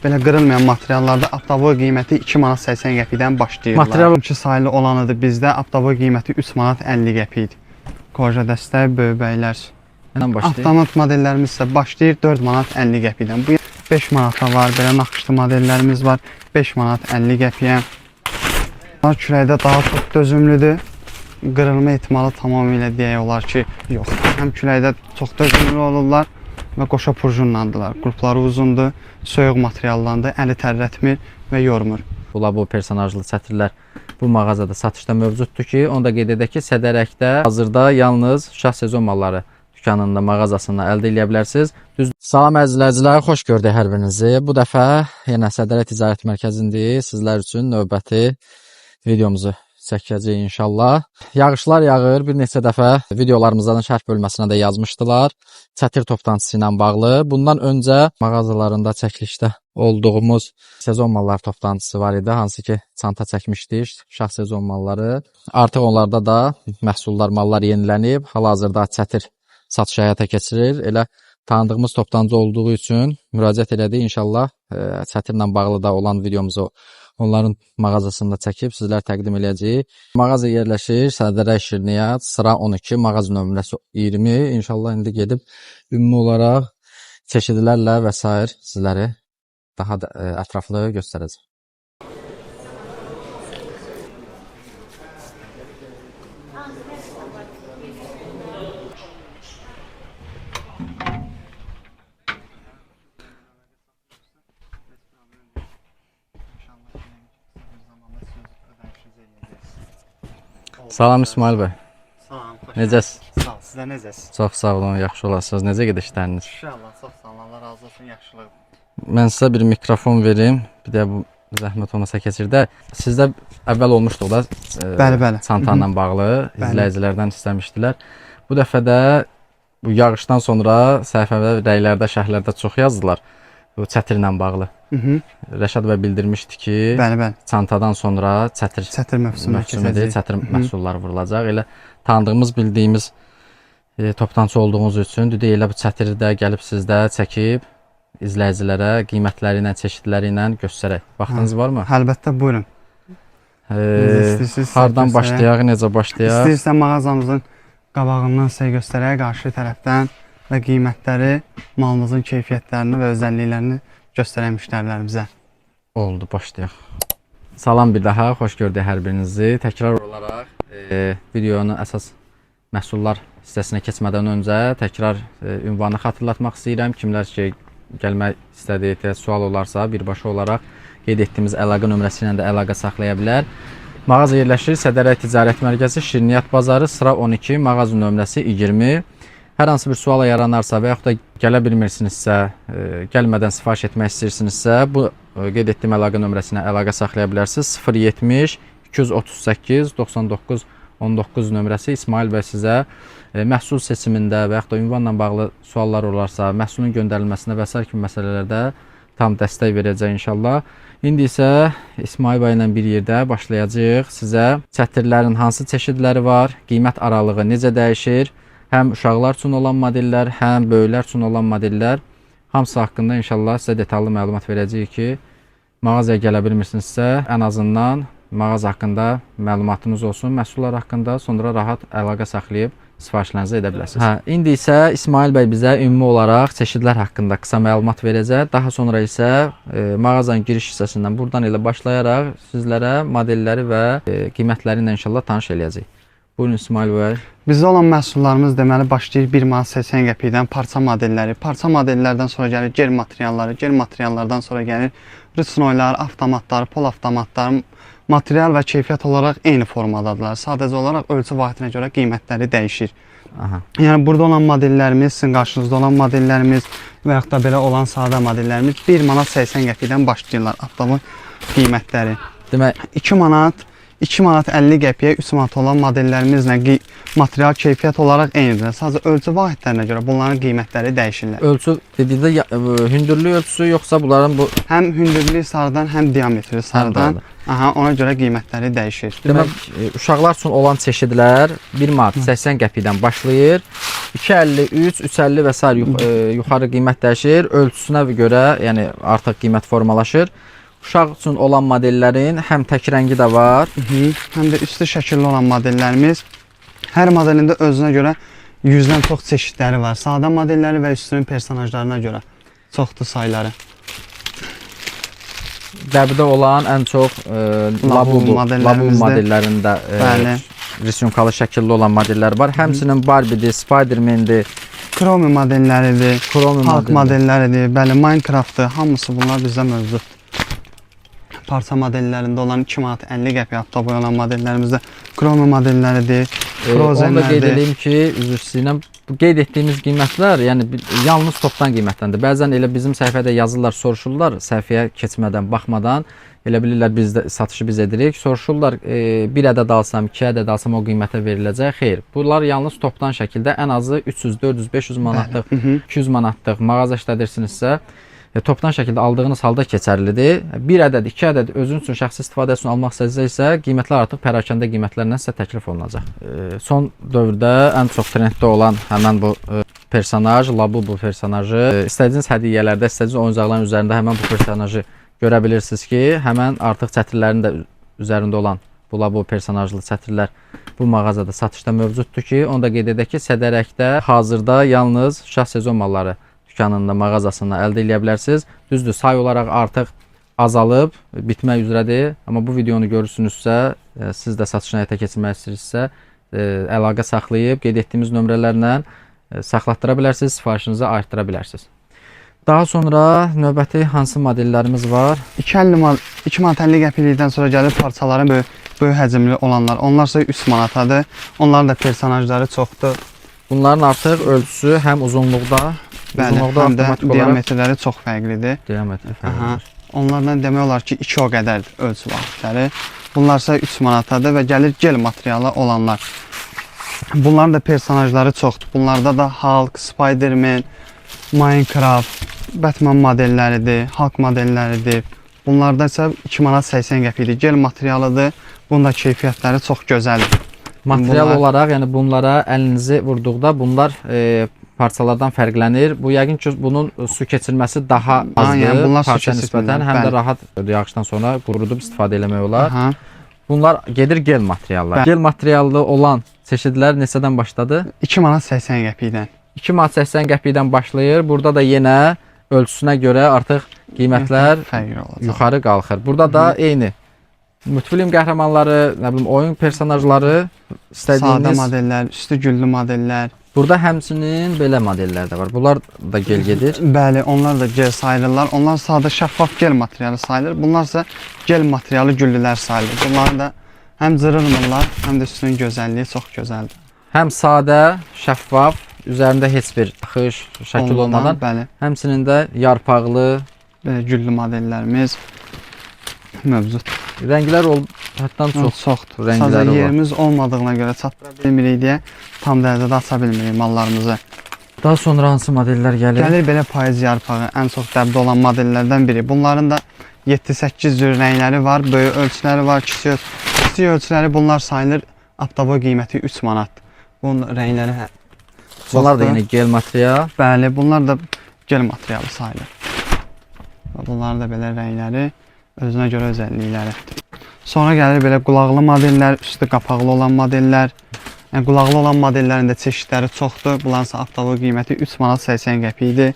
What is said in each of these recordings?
belə qırılmayan materiallarda avtoboy qiyməti 2 manat 80 qəpikdən başlayır. Material 2 saylı olanıdır bizdə avtoboy qiyməti 3 manat 50 qəpikdir. Koja dəstək, böybəklər. Avtomat modellərimiz isə başlayır 4 manat 50 qəpikdən. Bu 5 manata var, belə naxışlı modellərimiz var 5 manat 50 qəpiyə. Küləkdə daha çox dözümlüdür. Qırılma ehtimalı tamamilə deyək olar ki, yox. Həm küləkdə çox dözümlü olurlar və qoşa purjunlandırlar. Qrupları uzundur, soyuq materiallandır, əli tərlətmir və yormur. Bu personajlı çətirlər bu mağazada satışda mövcuddur ki, onu da qeyd edək ki, Sədərəkdə hazırda yalnız Şah Sezon malları dükanında, mağazasında əldə edə bilərsiniz. Salam əzizləyicilər, xoş gördük hər birinizi. Bu dəfə yenə Sədərək Ticarət Mərkəzindeyiz. Sizlər üçün növbəti videomuzu çəkəcəyik inşallah. Yağışlar yağır. Bir neçə dəfə videolarımızdan şərh bölməsinə də yazmışdılar. Çətir toplantısı ilə bağlı. Bundan öncə mağazalarında çəkilişdə olduğumuz sezon malları toplantısı var idi. Hansı ki, çanta çəkmişdik. Şah sezon malları. Artıq onlarda da məhsullar, mallar yenilənib. Hal-hazırda çətir satış həyata keçirir. Elə tanıdığımız toptancı olduğu üçün müraciət elədik. İnşallah çətirlə bağlı da olan videomuzu onların mağazasında çəkib sizlər təqdim edəcəyik. Mağaza yerləşir Sədərək Şirniyyat, sıra 12, mağaza nömrəsi 20. İnşallah indi gedib ümumi olaraq çeşidlərlə və s. sizləri daha da ətraflı göstərəcək. Salam İsmail bəy. Salam, xoş Necəsiz? Sağ ol, sizə necəsiz? Çox sağ olun, yaxşı olasınız. Necə gedir işləriniz? İnşallah, çox sağ olun, Allah razı olsun, yaxşılıq. Mən sizə bir mikrofon verim. Bir də bu zəhmət olmasa keçirdə. Sizdə əvvəl olmuşduq da Bəli. çantanla bağlı izləyicilərdən istəmişdilər. Bu dəfə də bu yağışdan sonra səhifədə, rəylərdə, şərhlərdə çox yazdılar. Bu çətirlə bağlı. Rəşad bəy bildirmişdi ki, çantadan sonra çətir mövsümüdür, çətir məhsulları vurulacaq. Elə tanıdığımız, bildiyimiz toptancı olduğunuz üçün dedik elə bu çətiri də gəlib sizdə çəkib izləyicilərə qiymətləri ilə, çeşidləri ilə göstərək. Vaxtınız varmı? Əlbəttə, buyurun. Hardan başlayaq, necə başlayaq? İstəyirsən mağazamızın qabağından sizə göstərək, qarşı tərəfdən və qiymətləri, malımızın keyfiyyətlərini və özəlliklərini göstərək müştərilərimizə. Oldu, başlayaq. Salam bir daha, xoş gördük hər birinizi. Təkrar olaraq videonun əsas məhsullar hissəsinə keçmədən öncə təkrar ünvanı xatırlatmaq istəyirəm. Kimlər ki, gəlmək istədiyi sual olarsa, birbaşa olaraq qeyd etdiyimiz əlaqə nömrəsi ilə də əlaqə saxlaya bilər. Mağaza yerləşir Sədərək Ticarət Mərkəzi, Şirniyyat bazarı, sıra 12, mağaza nömrəsi 20. Hər hansı bir suala yaranarsa və yaxud da gələ bilmirsinizsə, gəlmədən sifariş etmək istəyirsinizsə, bu qeyd etdiyim əlaqə nömrəsinə əlaqə saxlaya bilərsiniz. 070 238 99 19 nömrəsi. İsmail bəy sizə məhsul seçimində və yaxud da ünvanla bağlı suallar olarsa, məhsulun göndərilməsində və s. kimi məsələlərdə tam dəstək verəcək inşallah. İndi isə İsmail bəy ilə bir yerdə başlayacağıq. Sizə çətirlərin hansı çeşidləri var, qiymət aralığı necə dəyişir, həm uşaqlar üçün olan modellər, həm böyüklər üçün olan modellər, hamısı haqqında inşallah sizə detallı məlumat verəcəyik ki, mağazaya gələ bilmirsinizsə, ən azından mağaza haqqında məlumatınız olsun, məhsullar haqqında, sonra rahat əlaqə saxlayıb sifarişlərinizi edə bilərsiniz. İndi isə İsmail bəy bizə ümumi olaraq çeşidlər haqqında qısa məlumat verəcək. Daha sonra isə mağazanın giriş hissəsindən buradan elə başlayaraq sizlərə modelləri və qiymətləri ilə inşallah tanış eləyəcək. Buyurun İsmail bəy. Bizdə olan məhsullarımız deməli başlayır 1 manat 80 qəpikdən parça modelləri. Parça modellərdən sonra gəlir gel materialları, gel materiallardan sonra gəlir rıçnoylar, avtomatlar, pol avtomatlar. Material və keyfiyyət olaraq eyni formadadırlar. Sadəcə olaraq ölçü vahidinə görə qiymətləri dəyişir. Yəni burada olan modellərimiz, sizin qarşınızda olan modellərimiz və yaxud da belə olan sadə modellərimiz 1 manat 80 qəpikdən başlayırlar avtomat qiymətləri. Demək 2 manat 50 qəpiyə 3 manat olan modellərimizlə material keyfiyyət olaraq eynidir. Sadəcə ölçü vahidlərinə görə bunların qiymətləri dəyişirlər. Ölçü dedikdə hündürlük ölçüsü yoxsa bunların bu həm hündürlük sarıdan, həm diametri sarıdan. Ona görə qiymətləri dəyişir. Demək, uşaqlar üçün olan çeşidlər 1 manat 80 qəpikdən başlayır. 2.53, 3.50 və s. Yuxarı qiymət dəyişir. Ölçüsünə görə, yəni artıq qiymət formalaşır. Uşaq üçün olan modellərin həm tək rəngi də var, həm də üstü şəkilli olan modellərimiz. Hər modelində özünə görə 100-dən çox çeşidləri var. Sadə modelləri və üstünün personajlarına görə çoxdur sayları. Dəbdə olan ən çox Labubu modellərində risyumkalı şəkilli olan modellər var. Həmçinin Barbie'dir, Spider-Man'dir, Chrome modelləridir, Hulk modelləridir, bəli, Minecraft'dır. Hamısı bunlar bizdə mövcuddur. Parça modellərində olan 2 manat 50 qəpik avtoboy olan modellərimizdə Chrome modelləridir, Frozenlərdir. Onu da qeyd edeyim ki, üzr istəyirəm, bu qeyd etdiyimiz qiymətlər, yəni yalnız topdan qiymətdəndir. Bəzən elə bizim səhifədə yazırlar, soruşurlar, səhifəyə keçmədən, baxmadan, elə bilirlər biz də satışı biz edirik. Soruşurlar, 1 ədəd alsam, 2 ədəd alsam o qiymətə veriləcək. Xeyr, bunlar yalnız topdan şəkildə ən azı 300, 400, 500 manatlıq, 200 manatlıq mağaza işlədirsinizsə, topdan şəkildə aldığınız halda keçərlidir. 1 ədəd, 2 ədəd özünüz üçün şəxsi istifadə üçün almaq istəyirsə, qiymətlər artıq pərakəndə qiymətlərindən sizə təklif olunacaq. Son dövrdə ən çox trenddə olan həmən bu personaj, Labubu personajı, istədiyiniz hədiyyələrdə, istədiyiniz oyuncaqların üzərində həmən bu personajı görə bilirsiniz ki, həmən artıq çətirlərin də üzərində olan bu Labubu personajlı çətirlər bu mağazada satışda mövcuddur ki, onu da qeyd edək ki, Sədərəkdə hazırda yalnız Şah sezon malları dükkanında, mağazasında əldə edə bilərsiniz. Düzdür, say olaraq artıq azalıb, bitmək üzrədir. Amma bu videonu görürsünüzsə, siz də satışını həyata keçirmək istəyirsinizsə, əlaqə saxlayıb, qeyd etdiyimiz nömrələrlə saxlatdıra bilərsiniz, sifarişinizi artıra bilərsiniz. Daha sonra növbəti hansı modellərimiz var? 2 manat 50 qəpiklikdən sonra gəlir parçaların böyük həcmli olanlar. Onlarsa 3 manatadır. Onların da personajları çoxdur. Bunların artıq ölçüsü həm uzunluqda, həm də diametrləri çox fərqlidir. Diametri fərqlidir. Onlardan demək olar ki, 2 o qədərdir ölçü vaxtları. Bunlarsa 3 manatadır və gəlir gel materialı olanlar. Bunların da personajları çoxdur. Bunlarda da Hulk, Spider-Man, Minecraft, Batman modelləridir, Hulk modelləridir. Bunlarda isə 2 manat 80 qəpikdir. Gel materialıdır. Bunun da keyfiyyətləri çox gözəldir. Material olaraq, yəni bunlara əlinizi vurduqda bunlar parçalardan fərqlənir. Bu yəqin ki, bunun su keçirməsi daha azdır, yəni parça nisbətən, həm də rahat yağışdan sonra qurudub istifadə eləmək olar. Bunlar gedir gel materiallar. Gel materiallı olan çeşidlər neçədən başladı? 2 manat 80 qəpikdən. 2 manat 80 qəpikdən başlayır. Burada da yenə ölçüsünə görə artıq qiymətlər yuxarı qalxır. Burada da eyni multfilm qəhrəmanları, nə bilim, oyun personajları, istədiyiniz sadə modellər, üstü güllü modellər. Burada həmçinin belə modellər də var. Bunlar da gel gedir. Bəli, onlar da gel sayılırlar. Onlar sadə şəffaf gel materialı sayılır. Bunlarsa gel materialı güllülər sayılır. Bunlar da həm cırılmırlar, həm də üstünün gözəlliyi çox gözəldir. Həm sadə, şəffaf, üzərində heç bir taxış, şəkil olmadan, bəli. Həmçinin də yarpaqlı, güllü modellərimiz mövcud. Rənglər həddən çoxdur. Rəngləri sadəcə var. yerimiz olmadığına görə çatdıra bilmirik deyə tam dərəcədə aça bilmirik mallarımızı. Daha sonra hansı modellər gəlir? Gəlir belə payız yarpağı, ən çox dəbdə olan modellərdən biri. Bunların da 7-8 cür rəngləri var, böyük ölçüləri var, kiçik ölçüləri bunlar sayılır. Avtoboy qiyməti 3 manat. Bunun rəngləri bunlar da yenə gel material. Bəli, bunlar da gel materialı sayılır. Bunlar da belə rəngləri, özünə görə özəllikləri. Sonra gəlir belə qulaqlı modellər, üstü qapaqlı olan modellər. Yəni qulaqlı olan modellərin də çeşidləri çoxdur. Bunların isə avtoboy qiyməti 3 manat 80 qəpikdir.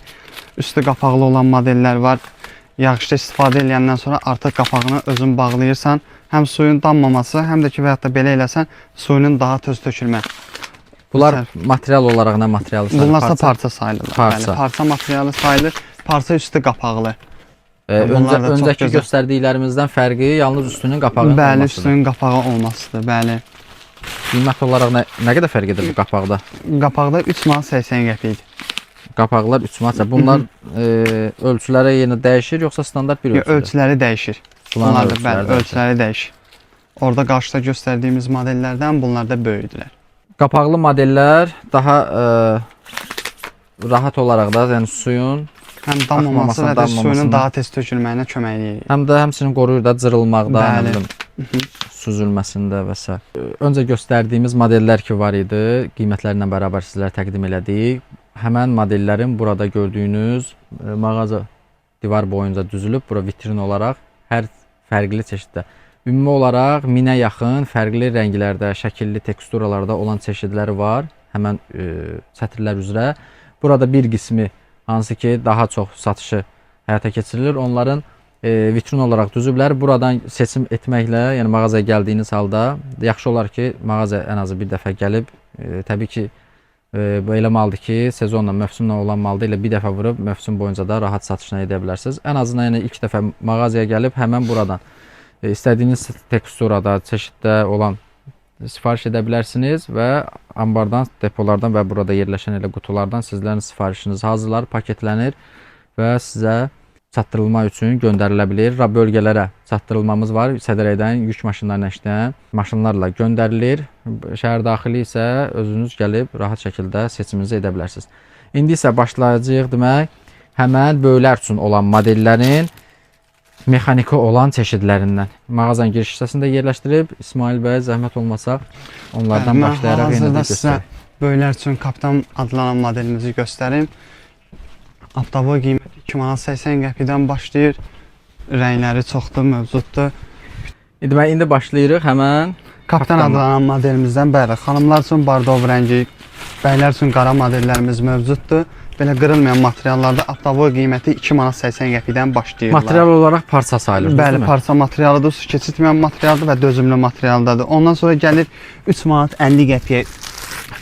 Üstü qapaqlı olan modellər var. Yağışda istifadə edəndən sonra artıq qapağını özün bağlayırsan. Həm suyun dammaması, həm də ki, və yaxud da belə eləsən, suyunun daha tez tökülmə. Bunlar material olaraq nə materialı sayılır? Bunlar parça sayılırlar. Parça. Bəli, parça materialı sayılır. Parça üstü qapaqlı. Öncəki göstərdiklərimizdən fərqi yalnız üstünün qapağı olmasıdır. Bəli, üstünün qapağı olmasıdır. Bəli. Qiymət olaraq nə qədər fərq edir bu qapaqda? Qapaqda 3 manat 80 qəpikdir. Qapaqlar 3 manat. Bunlar ölçüləri yenə dəyişir, yoxsa standart bir ölçüdür? Ölçüləri dəyişir. Bunlar da bəli, ölçüləri dəyişir. Orada qarşıda göstərdiyimiz modellərdən bunlar da böyükdülər. Qapaqlı modellər daha rahat olaraq da, yəni suyun həm dammaması və də suyunun daha tez tökülməyinə kömək edir. Həm də həmçinin qoruyur da cırılmaqdan, süzülməsində və s. Öncə göstərdiyimiz modellər ki var idi, qiymətlərlə bərabər sizlərə təqdim elədik. Həmən modellərin burada gördüyünüz mağaza divar boyunca düzülüb, bura vitrin olaraq hər fərqli çeşiddə. Ümumi olaraq 1000-ə yaxın fərqli rənglərdə, şəkilli teksturalarda olan çeşidləri var həmən sətirlər üzrə. Burada bir qismi hansı ki daha çox satışı həyata keçirilir. Onların vitrin olaraq düzüblər. Buradan seçim etməklə, yəni mağazaya gəldiyiniz halda yaxşı olar ki, mağazaya ən azı bir dəfə gəlib, təbii ki belə maldır ki, sezonla, mövsümlə olan malda ilə bir dəfə vurub mövsüm boyunca da rahat satışını edə bilərsiniz. Ən azından yəni ilk dəfə mağazaya gəlib həmən buradan istədiyiniz teksturada, çeşiddə olan sifariş edə bilərsiniz və ambardan, depolardan və burada yerləşən elə qutulardan sizlərin sifarişiniz hazırlar, paketlənir və sizə çatdırılma üçün göndərilə bilir. Bölgələrə çatdırılmamız var. Sədərəkdən yük maşınlarına işləyən maşınlarla göndərilir. Şəhər daxili isə özünüz gəlib rahat şəkildə seçiminizi edə bilərsiniz. İndi isə başlayacağıq demək, həmən böyüklər üçün olan modellərin mexaniki olan çeşidlərindən. Mağazanın giriş hissəsində yerləşdirib, İsmail bəy zəhmət olmasa onlardan başlayaraq yenə də göstərək. Böyüklər üçün Kapitan adlanan modelimizi göstərim. Avtoboy qiyməti 2 manat 80 qəpikdən başlayır. Rəngləri çoxdur, mövcuddur. İndi başlayırıq həmən Kapitan adlanan modelimizdən. Bəli, xanımlar üçün bardov rəngi, bəylər üçün qara modellərimiz mövcuddur. Belə qırılmayan materiallarda avtoboy qiyməti 2 manat 80 qəpikdən başlayırlar. Material olaraq parça sayılır. Bəli, parça materialıdır, su keçirtməyən materialdır və dözümlü materialdadır. Ondan sonra gəlir 3 manat 50 qəpiyə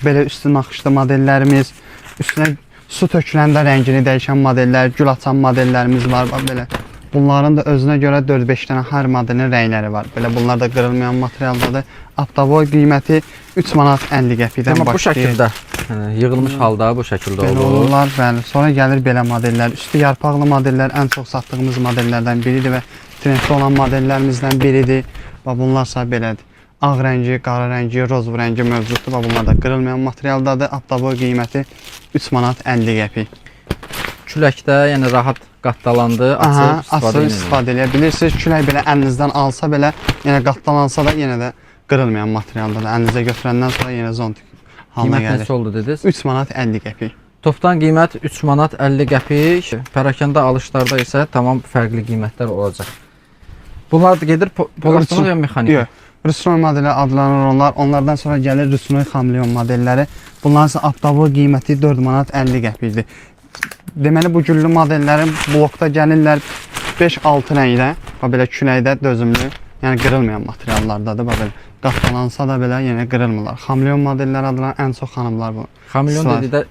belə üstü naxışlı modellərimiz, üstünə su töküləndə rəngini dəyişən modellər, gül açan modellərimiz var. Belə bunların da özünə görə 4-5 dənə hər modelin rəngləri var. Belə bunlar da qırılmayan materialdadır. Avtoboy qiyməti 3 manat 50 qəpikdən başlayır. Bu şəkildə yığılmış halda bu şəkildə belə olur. Olurlar, bəli. Sonra gəlir belə modellər. Üstü yarpaqlı modellər ən çox satdığımız modellərdən biridir və trenddə olan modellərimizdən biridir. Və bunlarsa belədir. Ağ rəngi, qara rəngi, roz rəngi mövcuddur və bunlar da qırılmayan materialdadır. Avtoboy qiyməti 3 manat 50 qəpik. Küləkdə, yəni rahat qattalandı, açıb istifadə edə bilirsiniz. Külək belə əlinizdən alsa belə, yəni qattalansa da yenə də qırılmayan materialdadır. Əlinizə götürəndən sonra yenə zontik halına gəlir. Qiymət neçə oldu dediniz? 3 manat 50 qəpik. Topdan qiymət 3 manat 50 qəpik. Pərakəndə alışlarda isə tamam fərqli qiymətlər olacaq. Bunlar gedir polastonluq ya mexanik? Yox. Rusnoy modeli adlanır onlar. Onlardan sonra gəlir Rusnoy xamleon modelləri. Bunların isə avtoboy qiyməti 4 manat 50 qəpikdir. Deməli bu güllü modellərin blokda gəlirlər 5-6 rəngdə və belə küləkdə dözümlü, yəni qırılmayan materiallardadır. Və belə qatlanansa da belə yenə qırılmırlar. Xamleon modelləri adlanan ən çox xanımlar bu. Xamleon dedikdə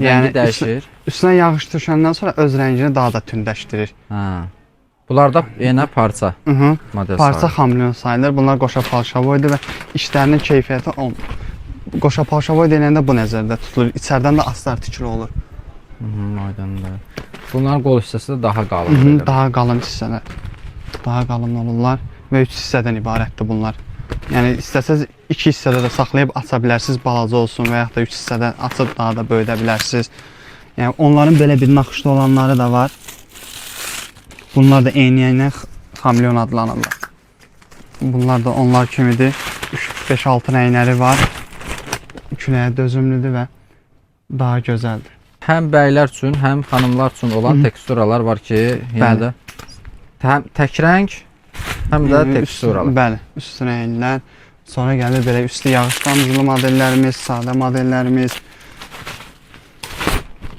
rəngi dəyişir. Üstünə yağış düşəndən sonra öz rəngini daha da tündləşdirir. Bunlar da yenə parça model parça xamleon sayılır. Bunlar qoşa palşavoydur və işlərinin keyfiyyəti olmur. Qoşa palşavoy deyiləndə bu nəzərdə tutulur. İçərdən də astar tikili olur. Aydındır. Bunların qol hissəsi də daha qalın. Daha qalın hissələr. Daha qalın olurlar və 3 hissədən ibarətdir bunlar. Yəni istəsəz 2 hissədə də saxlayıb aça bilərsiniz, balaca olsun və yaxud da 3 hissədə açıb daha da böyüdə bilərsiniz. Yəni onların belə bir naxışlı olanları da var. Bunlar da eyni-eyni xamleon adlanırlar. Bunlar da onlar kimidir. 5-6 rəngləri var. Küləyə dözümlüdür və daha gözəldir. Həm bəylər üçün, həm xanımlar üçün olan teksturalar var ki, yenə də həm tək rəng, həm də teksturalar. Bəli, üst rənglər. Sonra gəlir belə üstü yağış damcılı modellərimiz, sadə modellərimiz.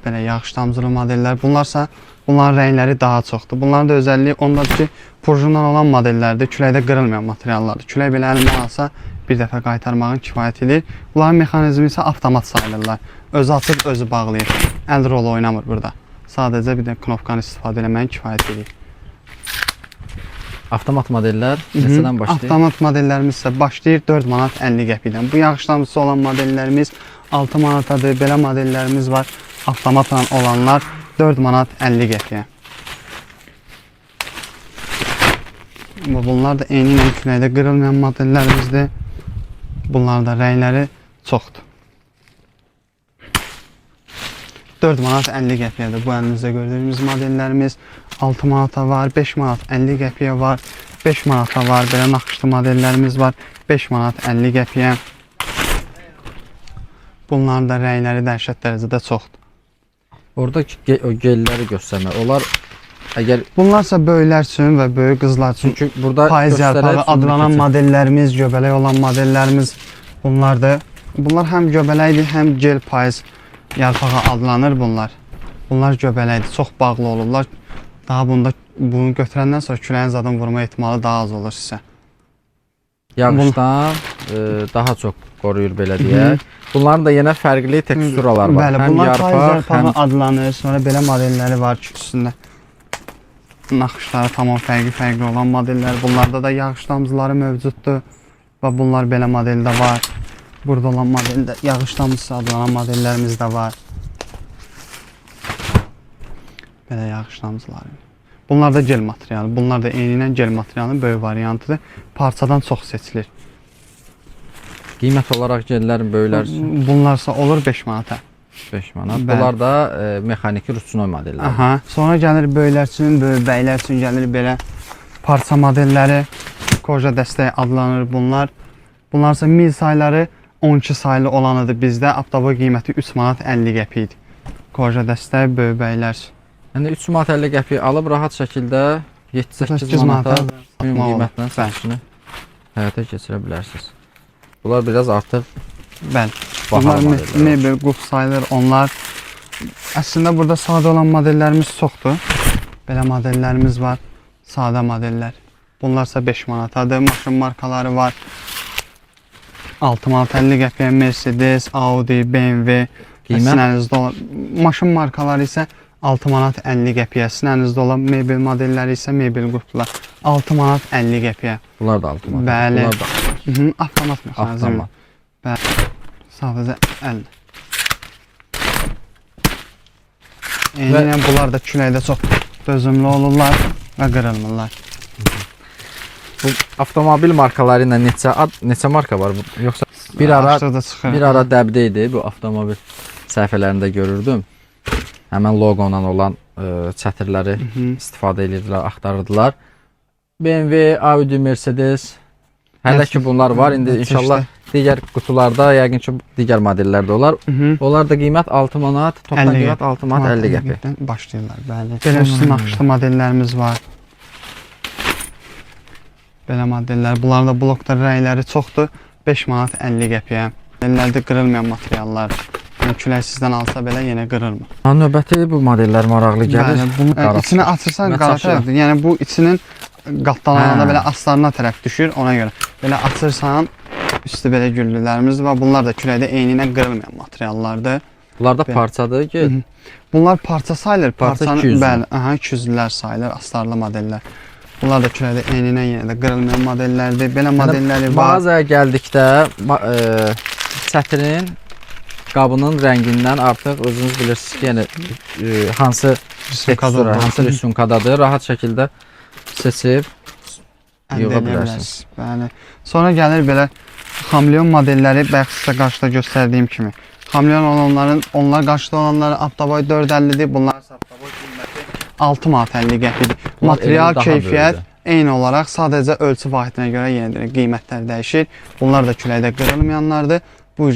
Belə yağış damcılı modellər. Bunların rəngləri daha çoxdur. Bunların da özəlliyi ondadır ki, purjundan olan modellərdir, küləkdə qırılmayan materiallardır. Külək belə əlindən alsa bir dəfə qaytarmağın kifayət edir. Bunların mexanizmi isə avtomat sayılırlar. Özü açıb, özü bağlayır. Əl rolu oynamır burada. Sadəcə bir də knopkanı istifadə eləməyin kifayət edir. Avtomat modellər neçədən başlayır? Avtomat modellərimiz isə başlayır 4 manat 50 qəpikdən. Bu yağış damcısı olan modellərimiz 6 manatadır. Belə modellərimiz var. Avtomatla olanlar 4 manat 50 qəpiyə. Bunlar da eyni ilə küləkdə qırılmayan modellərimizdir. Bunların da rəngləri çoxdur. 4 manat 50 qəpiyə də bu əlinizdə gördüyümüz modellərimiz 6 manata var, 5 manat 50 qəpiyə var. 5 manata var. Belə naxışlı modellərimiz var. 5 manat 50 qəpiyə. Bunların da rəngləri dəhşət dərəcədə çoxdur. Orada o gelləri göstərmək. Onlar əgər Bunlarsa böyüklər üçün və böyük qızlar üçün. çünki burada Payız yarpağı adlanan modellərimiz, göbələk olan modellərimiz bunlardır. Bunlar həm göbələkdir, həm gel payız yarpağı adlanır bunlar. Bunlar göbələkdir, çox bağlı olurlar. Daha bunu götürəndən sonra küləyin zadım vurma ehtimalı daha az olur sizə. yağışdan daha çox qoruyur belə deyək. Bunların da yenə fərqli teksturalar var. Bəli, Həm bunlar payız yarpaq, yarpağı həm adlanır. Sonra belə modelləri var ki, üstündə naxışları tamam fərqli olan modellər. Bunlarda da yağış damcıları mövcuddur. Və bunlar belə modeldə var. Burada olan modeldə yağış damcısı adlanan modellərimiz də var. Belə yağış damcıları. Bunlar da gel materialı. Bunlar da eyni ilə gel materialının böyük variantıdır. Parçadan çox seçilir. qiymət olaraq gellərin böyüklər üçün Bunlarsa olur 5 manata. 5 manat. Bəli. Bunlar da mexaniki Ruchnoy modelləri. Aha. Sonra gəlir böyüklər üçün, böyük bəylər üçün gəlir belə parça modelləri. Koja dəstəyi adlanır bunlar. Bunlarsa mil sayları 12 saylı olanıdır bizdə. Avtoba qiyməti 3 manat 50 qəpikdir. Koja dəstəyi böyük bəylər üçün. Yəni 3 manat 50 qəpik alıb rahat şəkildə 7-8 manata ümumi qiymətlə satışını həyata keçirə bilərsiniz. Bunlar biraz artıq Bəli. bahalı Bunlar modellər. mebel, quf sayılır. Onlar əslində burada sadə olan modellərimiz çoxdur. Belə modellərimiz var. Sadə modellər. Bunlarsa 5 manatadır. Maşın markaları var. 6 manat 50 qəpiyə Mercedes, Audi, BMW. Qiymət? Sinənizdə olan maşın markaları isə 6 manat 50 qəpiyə. Sinənizdə olan mebel modelləri isə mebel qruplar 6 manat 50 qəpiyə. Bunlar da 6 manat. Bəli. Bunlar da Avtomat mexanizm. avtomat. Bəli. Sadəcə 50. Eynilə bunlar da küləkdə çox dözümlü olurlar və qırılmırlar. Bu avtomobil markaları ilə neçə marka var? Yoxsa bir ara Açıqda çıxır. bir ara dəbdə idi bu avtomobil səhifələrində görürdüm. Həmin loqonla olan çətirləri istifadə edirdilər, axtarırdılar. BMW, Audi, Mercedes. Hələ ki bunlar var. İndi inşallah digər qutularda, yəqin ki digər modellər də olar. Onlar da qiymət 6 manat, toplam qiymət 6 manat 50 qəpik. Başlayırlar, bəli. Belə üstü naxışlı modellərimiz var. Belə modellər. Bunların da blokda rəngləri çoxdur. 5 manat 50 qəpiyə. Əllərdə qırılmayan materiallar. Yəni külək sizdən alsa belə yenə qırılmır. Növbəti bu modellər maraqlı gəlir. Bəli, bunu içini açırsan qara tərəfdir. Yəni bu içinin qatdalananda belə aslarına tərəf düşür ona görə. Belə açırsan üstü belə güllülərimiz var. Bunlar da küləkdə eyni ilə qırılmayan materiallardır. Bunlar da parçadır ki, Bunlar parça sayılır. Parça Parçanın 200 bəli, aha 200-lər sayılır, astarlı modellər. Bunlar da küləkdə eyni ilə yenə də qırılmayan modellərdir. Belə modelləri var. mağazaya gəldikdə çətirin qabının rəngindən artıq özünüz bilirsiniz ki, yəni hansı tekstura, hansı rüsumkadadır, rahat şəkildə seçib yığa bilərsiniz. Bəli. Sonra gəlir belə xamleon modelləri bayaq sizə qarşıda göstərdiyim kimi. Xamleon olanların, onlar qarşıda olanları Avtoboy 450-dir. Bunlar Avtoboy qiyməti 6 manat 50 qəpidir. Material, keyfiyyət eyni olaraq sadəcə ölçü vahidinə görə yenə qiymətlər dəyişir. Bunlar da küləkdə qırılmayanlardır. Bu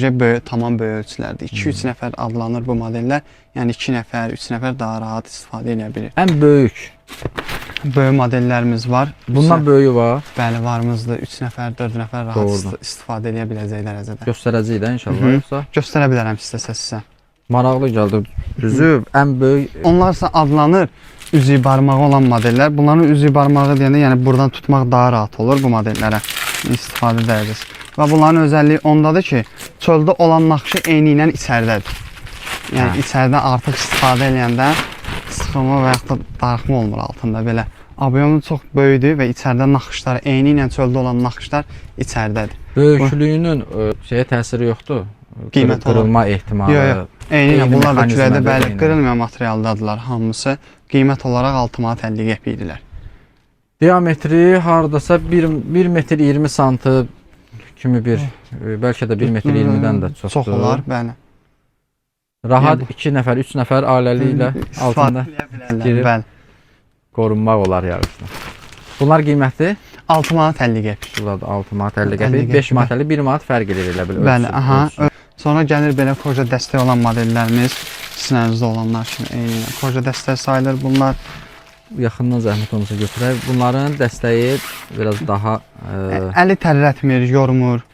tamam böyük ölçülərdir. 2-3 nəfər adlanır bu modellər. Yəni 2 nəfər, 3 nəfər daha rahat istifadə edə bilir. Ən böyük Böyük modellərimiz var. bundan böyüyü var. Bəli, varımızdır. 3 nəfər, 4 nəfər rahat istifadə edə biləcək dərəcədə. Göstərəcəyik də inşallah yoxsa. Göstərə bilərəm sizə. Maraqlı gəldi. Düzü ən böyük. Onlarsa adlanır üzük barmağı olan modellər. Bunların üzük barmağı deyəndə yəni buradan tutmaq daha rahat olur bu modellərə istifadə dərəcəsi. Və bunların özəlliyi ondadır ki, çöldə olan naxışı eyni ilə içəridədir. Yəni içəridə artıq istifadə edəndə sıxılma və yaxud da darıxma olmur altında belə. Obyomu çox böyükdür və içəridə naxışlar eyni ilə çöldə olan naxışlar içəridədir. Böyüklüyünün şeyə təsiri yoxdur. Qiymət qırılma ehtimalı. Yox. Eyni ilə bunlar da küləkdə bəli eyni. qırılmayan materialdadılar hamısı. Qiymət olaraq 6 manat 50 qəpikdirlər. Diametri hardasa 1 metr 20 santı kimi bir, bəlkə də 1 metr 20-dən də çoxdur. Çox olar, bəli. Rahat 2 nəfər, 3 nəfər ailəli ilə altında girib qorunmaq olar yağışdan. Bunlar qiyməti 6 manat 50 qəpik. bunlar da 6 manat 50 50 qəpik, qəpik, 5 manat 50, 1 manat fərq edir elə bil. Bəli, ölçüsü, aha. ölçüsü. Sonra gəlir belə koja dəstək olan modellərimiz, sinənizdə olanlar kimi eyni. Koja dəstək sayılır bunlar. Yaxından zəhmət olmasa götürək. Bunların dəstəyi biraz daha Əli tərlətmir, yormur.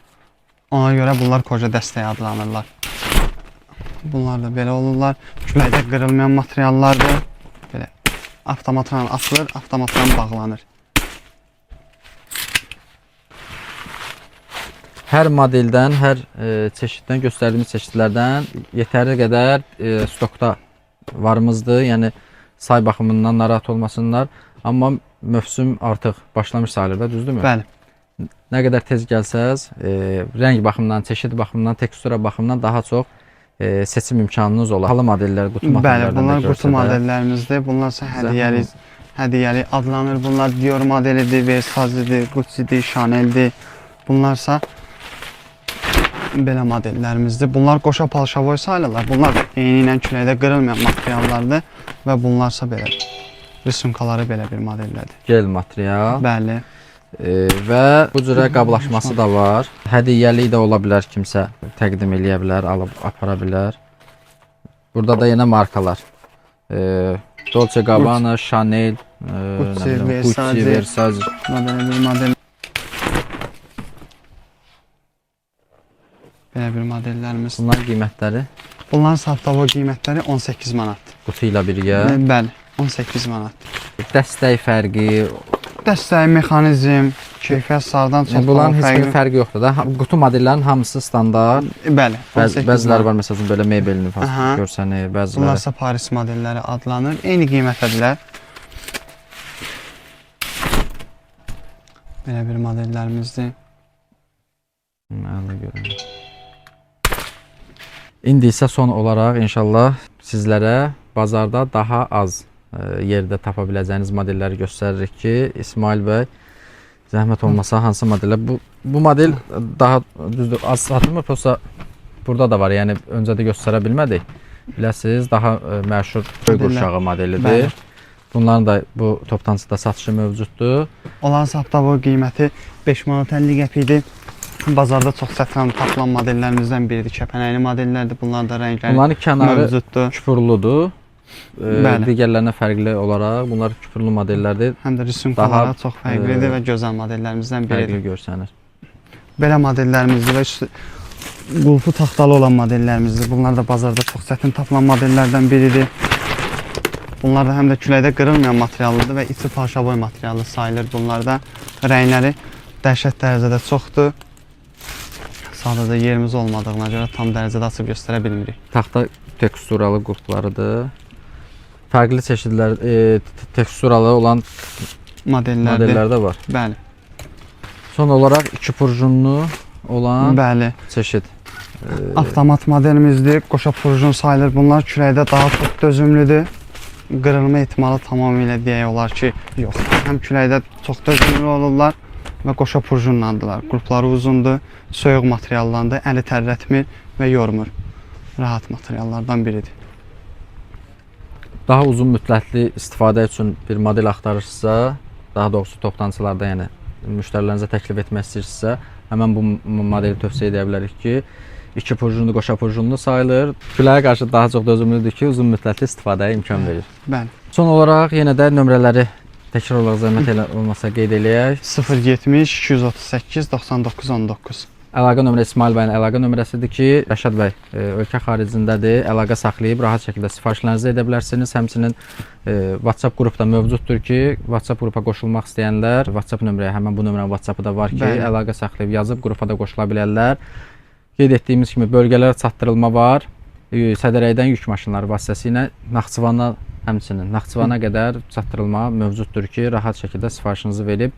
Ona görə bunlar koja dəstəyi adlanırlar. Bunlar da belə olurlar. Küləkdə qırılmayan materiallardır. Belə avtomatla atılır, avtomatla bağlanır. hər modeldən, hər çeşiddən, göstərdiyimiz çeşidlərdən yetərli qədər stokda varımızdır. Yəni say baxımından narahat olmasınlar. Amma mövsüm artıq başlamış sayılır da, düzdürmü? Bəli. Nə qədər tez gəlsəz, rəng baxımından, çeşid baxımından, tekstura baxımından daha çox seçim imkanınız olar. Halı modellər, qutu modellərdən Bəli, bunlar qutu modellərimizdir. Bunlar isə hədiyyəli adlanır. Bunlar Dior modelidir, Versace'dir, Gucci'dir, Chanel'dir. Bunlarsa belə modellərimizdir. Bunlar qoşa palşavoy sayılırlar. Bunlar eyni ilə küləkdə qırılmayan materiallardır və bunlarsa belə rüsumkaları belə bir modellərdir. Gel material. Bəli. Və bu cürə qablaşması da var. Hədiyyəli də ola bilər, kimsə təqdim eləyə bilər, alıb apara bilər. Burada da yenə markalar. Dolce Gabbana, Chanel, Gucci, Versace. Belə bir modellərimiz. Bunların qiymətləri? Bunların saftava qiymətləri 18 manat. Qutu ilə birgə. Bəli, 18 manat. Dəstək fərqi. Dəstək, mexanizm, keyfiyyət sağdan çox bunların heç bir fərqi yoxdur da. Qutu modellərinin hamısı standart. Bəli, 18 bəziləri var, məsələn belə mebelini görsənir, bəziləri. Bunlarsa Paris modelləri adlanır. Eyni qiymətdədirlər. Belə bir modellərimizdir. Mənə görə. İndi isə son olaraq inşallah sizlərə bazarda daha az yerdə tapa biləcəyiniz modelləri göstəririk ki, İsmail bəy zəhmət olmasa hansı modellər? Bu model daha düzdür, az satılmır, prosta burada da var. Yəni öncə də göstərə bilmədik. Biləsiniz, daha məşhur göy qurşağı modelidir. Bunların da bu toplantıda satışı mövcuddur. Olan saftava qiyməti 5 manat 50 qəpikdir. Bazarda çox satılan, tapılan modellərimizdən biridir. Kəpənəkli modellərdir. Bunların da rəngləri bunların kənarı mövcuddur. Küpürlüdür. Digərlərinə fərqli olaraq bunlar küpürlü modellərdir. Həm də rüsumkaları çox fərqlidir və gözəl modellərimizdən biridir. Fərqli görsənir. Belə modellərimizdir və qulpu taxtalı olan modellərimizdir. Bunlar da bazarda çox çətin tapılan modellərdən biridir. Bunlar da həm də küləkdə qırılmayan materiallıdır və içi parşavoy materialı sayılır. Bunlarda rəngləri dəhşət dərəcədə çoxdur. Sadəcə yerimiz olmadığına görə tam dərəcədə açıb göstərə bilmirik. Taxta teksturalı qulplarıdır. Fərqli çeşidlər, teksturalı olan modellər də var. Bəli. Son olaraq 2 purjunlu olan çeşid. Avtomat modelimizdir. Qoşa purjun sayılır. Bunlar küləkdə daha çox dözümlüdür. Qırılma ehtimalı tamamilə deyək olar ki, yox. Həm küləkdə çox dözümlü olurlar və qoşa purjunlandırlar. Qrupları uzundur, soyuq materiallandır, əli tərlətmir və yormur. Rahat materiallardan biridir. Daha uzun müddətli istifadə üçün bir model axtarırsınızsa, daha doğrusu toplantılarda, yəni müştərilərinizə təklif etmək istəyirsinizsə, həmən bu modeli tövsiyə edə bilərik ki, 2 purjunlu, qoşa purjunlu sayılır. Küləyə qarşı daha çox dözümlüdür ki, uzun müddətli istifadəyə imkan verir. Bəli. Son olaraq yenə də nömrələri təkrar olaraq zəhmət olmasa qeyd eləyək. 070 238 99 19. Əlaqə nömrəsi İsmail bəyin əlaqə nömrəsidir ki, Rəşad bəy ölkə xaricindədir. Əlaqə saxlayıb rahat şəkildə sifarişlərinizi edə bilərsiniz. Həmçinin WhatsApp qrupda mövcuddur ki, WhatsApp qrupa qoşulmaq istəyənlər WhatsApp nömrəyə, həmin bu nömrənin WhatsApp-ı da var ki, əlaqə saxlayıb yazıb qrupa da qoşula bilərlər. Qeyd etdiyimiz kimi bölgələrə çatdırılma var. Sədərəydən yük maşınları vasitəsilə Naxçıvana, həmçinin Naxçıvana qədər çatdırılma mövcuddur ki, rahat şəkildə sifarişinizi verib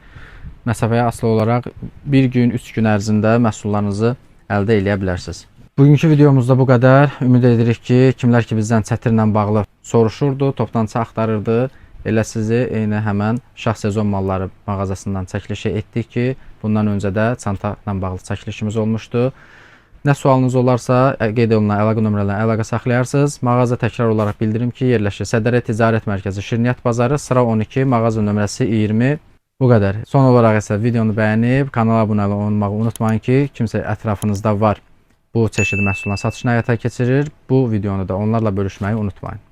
məsafəyə asılı olaraq 1 gün, 3 gün ərzində məhsullarınızı əldə edə bilərsiniz. Bugünkü videomuzda bu qədər. Ümid edirik ki, kimlər ki bizdən çətirlə bağlı soruşurdu, toplantısı axtarırdı, elə sizi eyni həmən Şah Sezon Malları mağazasından çəkilişi etdik ki, bundan öncə də çanta ilə bağlı çəkilişimiz olmuşdu. Nə sualınız olarsa, qeyd olunan əlaqə nömrələrinə əlaqə saxlayarsınız. Mağaza təkrar olaraq bildirim ki, yerləşir Sədərək Ticarət Mərkəzi, Şirniyyat Bazarı, sıra 12, mağaza nömrəsi 20. Bu qədər. Son olaraq isə videonu bəyənib kanala abunə olmağı unutmayın ki, kimsə ətrafınızda var bu çeşid məhsulların satışını həyata keçirir. Bu videonu da onlarla bölüşməyi unutmayın.